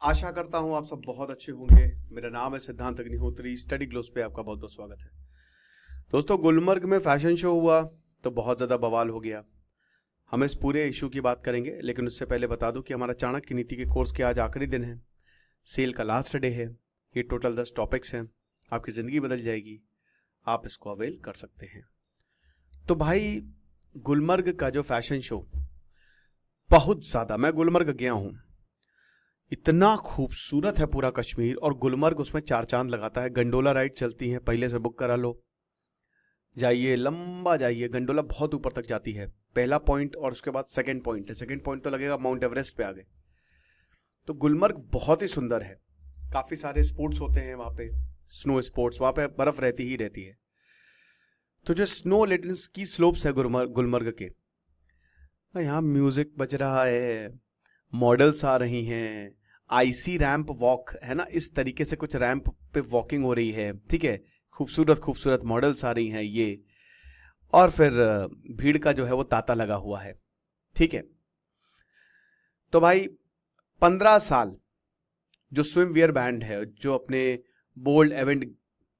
आशा करता हूँ आप सब बहुत अच्छे होंगे। मेरा नाम है सिद्धांत अग्निहोत्री। स्टडी ग्लोस पे आपका बहुत बहुत स्वागत है। दोस्तों, गुलमर्ग में फैशन शो हुआ तो बहुत ज़्यादा बवाल हो गया। हम इस पूरे इशू की बात करेंगे, लेकिन उससे पहले बता दूं कि हमारा चाणक्य नीति के कोर्स के आज आखिरी दिन है। सेल का लास्ट डे है। ये टोटल 10 टॉपिक्स हैं। आपकी ज़िंदगी बदल जाएगी। आप इसको अवेल कर सकते हैं। तो भाई, गुलमर्ग का जो फैशन शो बहुत ज़्यादा, मैं गुलमर्ग गया हूँ, इतना खूबसूरत है पूरा कश्मीर। और गुलमर्ग उसमें 4 चांद लगाता है। गंडोला राइड चलती है, पहले से बुक करा लो, जाइए, लंबा जाइए। गंडोला बहुत ऊपर तक जाती है। पहला पॉइंट और उसके बाद सेकंड पॉइंट है। सेकंड पॉइंट तो लगेगा माउंट एवरेस्ट पे आ गए। तो गुलमर्ग बहुत ही सुंदर है। काफी सारे स्पोर्ट्स होते हैं वहां पे, स्नो स्पोर्ट्स। वहां पे बर्फ रहती ही रहती है। तो जो स्नो लेटिन स्की स्लोप्स है गुलमर्ग के, यहाँ म्यूजिक बज रहा है, मॉडल्स आ रही हैं, आईसी रैंप वॉक है ना, इस तरीके से कुछ रैंप पे वॉकिंग हो रही है। ठीक है, खूबसूरत खूबसूरत मॉडल्स आ रही हैं ये। और फिर भीड़ का जो है वो तांता लगा हुआ है। ठीक है, तो भाई 15 साल जो स्विम वियर बैंड है, जो अपने बोल्ड इवेंट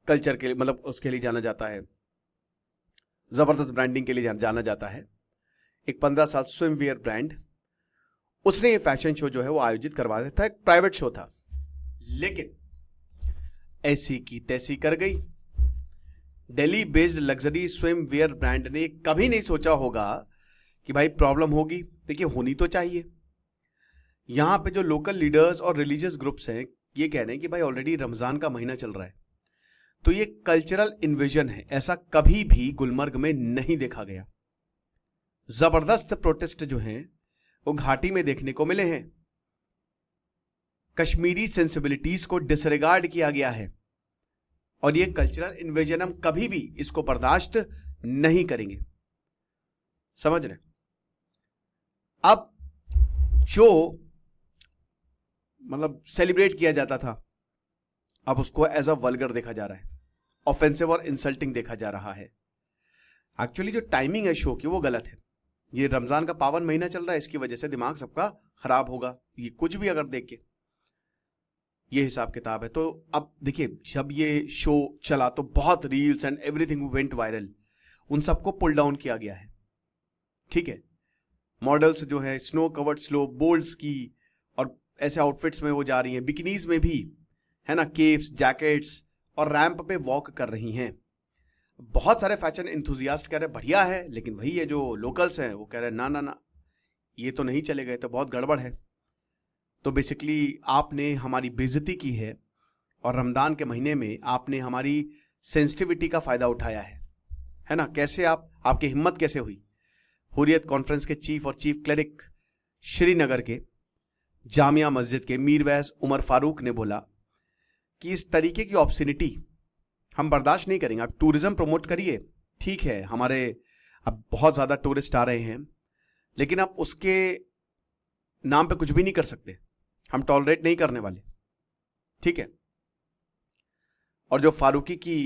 कल्चर के लिए, मतलब उसके लिए जाना जाता है, जबरदस्त ब्रांडिंग के लिए जाना जाता है, एक 15 साल स्विम वियर ब्रांड, उसने ये फैशन शो जो है वो आयोजित करवाया था। एक प्राइवेट शो था, लेकिन ऐसी की तैसी कर गई। Delhi based luxury swim wear brand ने कभी नहीं सोचा होगा कि भाई प्रॉब्लम होगी। देखिए, होनी तो चाहिए। यहां पे जो लोकल लीडर्स और रिलीजियस ग्रुप्स हैं, ये कह रहे हैं कि भाई ऑलरेडी रमजान का महीना चल रहा है, तो ये कल्चरल इन्वेजन है। ऐसा कभी भी गुलमर्ग में नहीं देखा गया। जबरदस्त प्रोटेस्ट जो हैं वो घाटी में देखने को मिले हैं। कश्मीरी सेंसिबिलिटीज को डिसरिगार्ड किया गया है, और ये कल्चरल इन्वेजन हम कभी भी इसको बर्दाश्त नहीं करेंगे। समझ रहे? अब जो मतलब सेलिब्रेट किया जाता था, अब उसको एज अ वल्गर देखा जा रहा है, ऑफेंसिव और इंसल्टिंग देखा जा रहा है। एक्चुअली जो टाइमिंग है शो की वो गलत है। ये रमजान का पावन महीना चल रहा है, इसकी वजह से दिमाग सबका खराब होगा, ये कुछ भी अगर देख के, ये हिसाब किताब है। तो अब देखिए, जब ये शो चला तो बहुत reels and everything went viral. उन सबको पुल डाउन किया गया है। ठीक है, मॉडल्स जो है स्नो कवर्ड स्लोप, बोल्ड्स की और ऐसे आउटफिट्स में वो जा रही हैं, बिकिनीज में भी है ना, केप्स, जैकेट्स, और रैंप पे वॉक कर रही हैं। बहुत सारे फैशन इंथुजियास्ट कह रहे हैं बढ़िया है, लेकिन वही है जो लोकल्स हैं वो कह रहे हैं ना ना ना, ये तो नहीं चले गए, तो बहुत गड़बड़ है। तो बेसिकली आपने हमारी बेइज्जती की है, और रमदान के महीने में आपने हमारी सेंसिटिविटी का फायदा उठाया है ना। कैसे आपकी हिम्मत कैसे हुई? हुर्रियत कॉन्फ्रेंस के चीफ और चीफ क्लरिक श्रीनगर के जामिया मस्जिद के मीरवैस उमर फारूक ने बोला कि इस तरीके की ऑब्सिनिटी हम बर्दाश्त नहीं करेंगे। आप टूरिज्म प्रमोट करिए, ठीक है, हमारे अब बहुत ज्यादा टूरिस्ट आ रहे हैं, लेकिन आप उसके नाम पे कुछ भी नहीं कर सकते। हम टॉलरेट नहीं करने वाले। ठीक है। और जो फारूकी की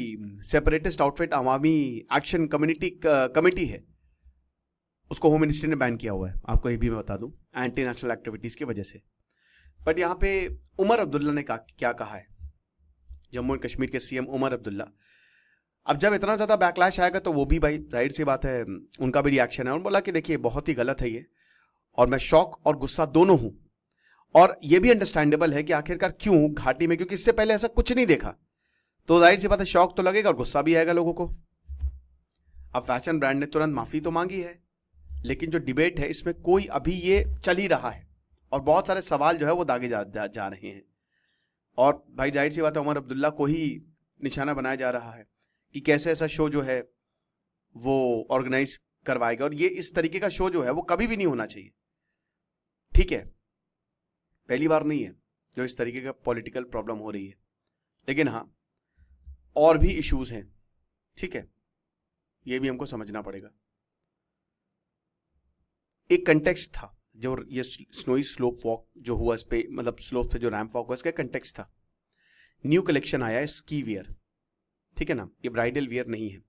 सेपरेटिस्ट आउटफिट अवामी एक्शन कमेटी है, उसको होम मिनिस्ट्री ने बैन किया हुआ है। आपको ये भी मैं बता दूं, एंटी नेशनल एक्टिविटीज की वजह से। बट यहां पे उमर अब्दुल्ला ने क्या कहा है, जम्मू एंड कश्मीर के सीएम उमर अब्दुल्ला। अब जब इतना ज्यादा बैकलैश आएगा तो वो भी भाई जाहिर सी बात है, उनका भी रिएक्शन है। उन्होंने बोला कि देखिए बहुत ही गलत है ये, और मैं शॉक और गुस्सा दोनों हूं। और ये भी अंडरस्टैंडेबल है कि आखिरकार क्यों घाटी में, क्योंकि इससे पहले ऐसा कुछ नहीं देखा, तो जाहिर सी बात है शॉक तो लगेगा और गुस्सा भी आएगा लोगों को। अब फैशन ब्रांड ने तुरंत माफी तो मांगी है, लेकिन जो डिबेट है इसमें कोई अभी ये चल ही रहा है, और बहुत सारे सवाल जो है वो दागे जा रहे हैं। और भाई जाहिर सी बात है, उमर अब्दुल्ला को ही निशाना बनाया जा रहा है कि कैसे ऐसा शो जो है वो ऑर्गेनाइज करवाएगा, और ये इस तरीके का शो जो है वो कभी भी नहीं होना चाहिए। ठीक है, पहली बार नहीं है जो इस तरीके का पॉलिटिकल प्रॉब्लम हो रही है, लेकिन हाँ, और भी इश्यूज हैं। ठीक है, ये भी हमको समझना पड़ेगा। एक कंटेक्स्ट था जो ये स्नोई स्लोप वॉक जो हुआ, इस पे मतलब स्लोप पे जो रैंप वॉक हुआ, इसका कंटेक्स्ट था न्यू कलेक्शन आया है स्की वियर। ठीक है ना, ये ब्राइडल वियर नहीं है।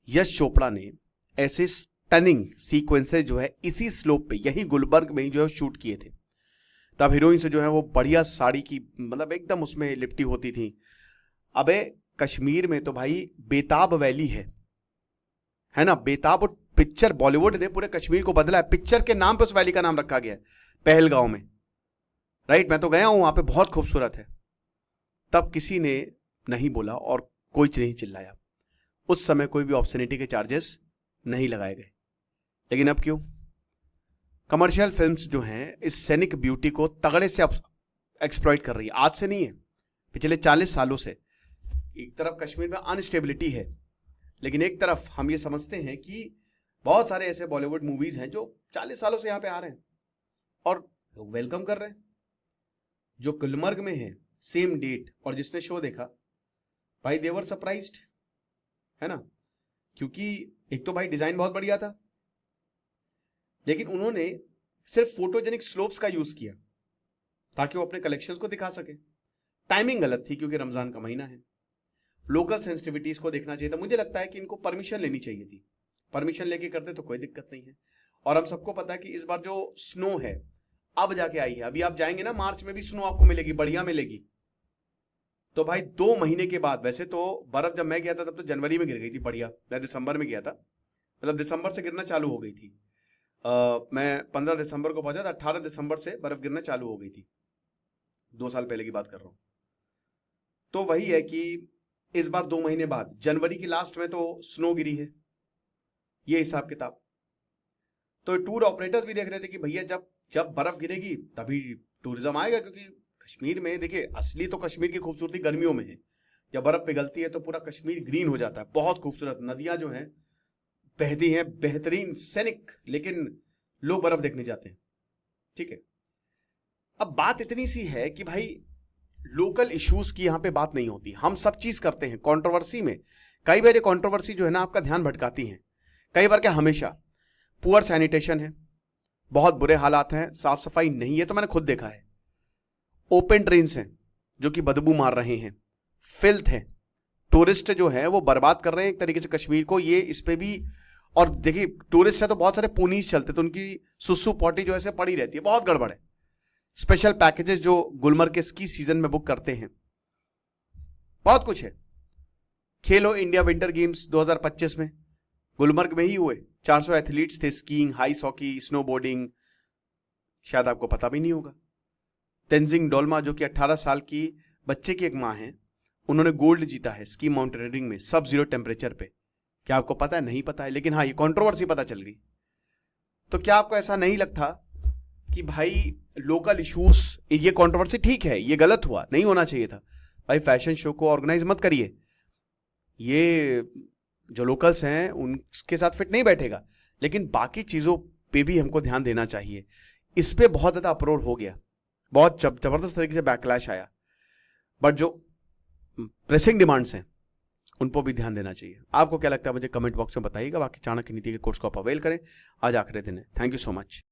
यश चोपड़ा ने ऐसे स्टनिंग सीक्वेंसेस जो है इसी स्लोप पे, यही गुलबर्ग में ही जो है शूट किए थे। तब हीरोइन से जो है वो बढ़िया साड़ी की मतलब एकदम उसमें लिपटी होती थी। अबे कश्मीर में तो भाई बेताब वैली है ना, बेताब। पिक्चर बॉलीवुड ने पूरे कश्मीर को बदला है, पिक्चर के नाम पे उस वैली का नाम रखा गया है, पहलगांव में। राइट, मैं तो गया हूं वहां पे, बहुत खूबसूरत है। तब किसी ने नहीं बोला और कोई नहीं चिल्लाया। उस समय कोई भी ऑब्ससेनिटी के चार्जेस नहीं लगाए गए। लेकिन अब क्यों? कमर्शियल फिल्म्स जो हैं इस सैनिक ब्यूटी को तगड़े से एक्सप्लॉइट कर रही है। आज से नहीं है, पिछले 40 सालों से। एक तरफ कश्मीर में अनस्टेबिलिटी है, लेकिन एक तरफ हम ये समझते हैं कि बहुत सारे ऐसे बॉलीवुड मूवीज हैं जो 40 सालों से यहां पे आ रहे हैं और वेलकम कर रहे हैं। जो गुलमर्ग में है सेम डेट, और जिसने शो देखा भाई देवर सरप्राइज्ड, है ना, क्योंकि एक तो भाई डिजाइन बहुत बढ़िया था, लेकिन उन्होंने सिर्फ फोटोजेनिक स्लोप्स का यूज किया ताकि वो अपने कलेक्शंस को दिखा सके। टाइमिंग गलत थी क्योंकि रमजान का महीना है। लोकल सेंसिटिविटीज को देखना चाहिए था। मुझे लगता है कि इनको परमिशन लेनी चाहिए थी, परमिशन लेके करते तो कोई दिक्कत नहीं है। और हम सबको पता है कि इस बार जो स्नो है अब जाके आई है। अभी आप जाएंगे ना मार्च में भी स्नो आपको मिलेगी, बढ़िया मिलेगी। तो भाई 2 महीने के बाद, वैसे तो बर्फ जब मैं गया था तब तो जनवरी में गिर गई थी बढ़िया, मैं दिसंबर में गया था, मतलब दिसंबर से गिरना चालू हो गई थी। मैं 15 दिसंबर को पहुंचा था, 18 दिसंबर से बर्फ गिरना चालू हो गई थी। 2 साल पहले की बात कर रहा हूं। तो वही है कि इस बार 2 महीने बाद जनवरी की लास्ट में तो स्नो गिरी है, ये हिसाब किताब। तो टूर ऑपरेटर्स भी देख रहे थे कि भैया जब जब बर्फ गिरेगी तभी टूरिज्म आएगा, क्योंकि कश्मीर में देखिए असली तो कश्मीर की खूबसूरती गर्मियों में है। जब बर्फ पिघलती है तो पूरा कश्मीर ग्रीन हो जाता है, बहुत खूबसूरत नदियां जो हैं बहती हैं, बेहतरीन सैनिक, लेकिन लोग बर्फ देखने जाते हैं। ठीक है, अब बात इतनी सी है कि भाई लोकल इश्यूज की यहां पे बात नहीं होती, हम सब चीज करते हैं कंट्रोवर्सी में। कई बार ये कंट्रोवर्सी जो है ना आपका ध्यान भटकाती है, कई बार क्या हमेशा। पुअर सैनिटेशन है, बहुत बुरे हालात हैं, साफ सफाई नहीं है, तो मैंने खुद देखा है। ओपन ड्रेन्स हैं जो कि बदबू मार रहे हैं, फिल्थ है, टूरिस्ट जो है वो बर्बाद कर रहे हैं एक तरीके से कश्मीर को, ये इस पे भी। और देखिए टूरिस्ट है तो बहुत सारे पुनीस चलते, तो उनकी सुसु पॉटी जो है पड़ी रहती है, बहुत गड़बड़ है। स्पेशल पैकेजेस जो गुलमर्ग के स्की सीजन में बुक करते हैं, बहुत कुछ है। खेलो इंडिया विंटर गेम्स 2025 में गुलमर्ग में ही हुए, 400 एथलीट्स थे, स्कीइंग, हाइस हॉकी, स्नोबोर्डिंग, शायद आपको पता भी नहीं होगा। तेंजिंग डोलमा जो कि 18 साल की बच्चे की एक मां है, उन्होंने गोल्ड जीता है स्की माउंटेनियरिंग में सब जीरो टेम्परेचर पे। क्या आपको पता है? नहीं पता है, लेकिन हाँ ये कंट्रोवर्सी पता चल गई। तो क्या आपको ऐसा नहीं लगता कि भाई लोकल इश्यूज, ये कंट्रोवर्सी ठीक है, ये गलत हुआ, नहीं होना चाहिए था भाई। फैशन शो को ऑर्गेनाइज मत करिए, ये जो लोकल्स हैं उनके साथ फिट नहीं बैठेगा, लेकिन बाकी चीजों पे भी हमको ध्यान देना चाहिए। इस पे बहुत ज्यादा अप्रोच हो गया, बहुत जबरदस्त तरीके से बैकलैश आया, बट जो प्रेसिंग डिमांड्स हैं उन पर भी ध्यान देना चाहिए। आपको क्या लगता है मुझे कमेंट बॉक्स में बताइएगा। बाकी चाणक्य नीति के कोर्स को आप अवेल करें, आज आखिरी दिन है। Thank you so much.